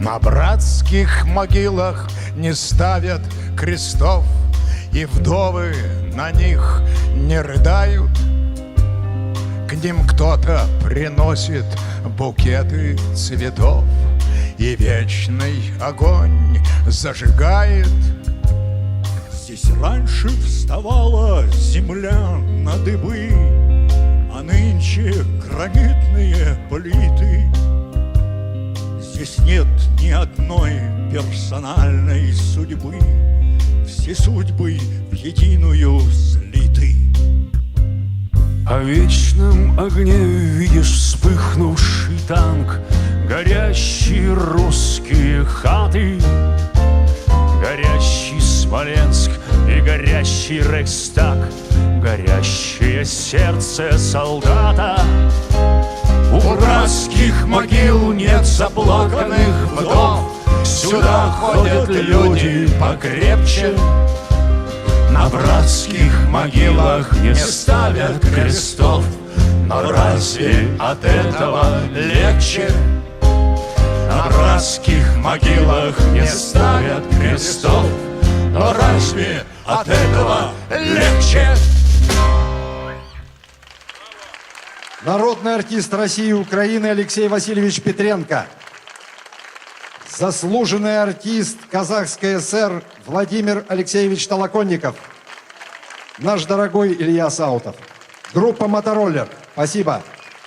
На братских могилах не ставят крестов, и вдовы на них не рыдают. К ним кто-то приносит букеты цветов и вечный огонь зажигает. Здесь раньше вставала земля на дыбы, а нынче гранитные плиты. Здесь нет ни одной персональной судьбы, все судьбы в единую слиты. О вечном огне видишь вспыхнувший танк, горящие русские хаты, горящий Смоленск и горящий Рейхстаг, горящее сердце солдата. У братских могил нет заплаканных вдов, сюда ходят люди покрепче. На братских могилах не ставят крестов, но разве от этого легче? На братских могилах не ставят крестов, но разве от этого легче? Народный артист России и Украины Алексей Васильевич Петренко. Заслуженный артист Казахской ССР Владимир Алексеевич Толоконников. Наш дорогой Илья Саутов. Группа «Мотороллер». Спасибо.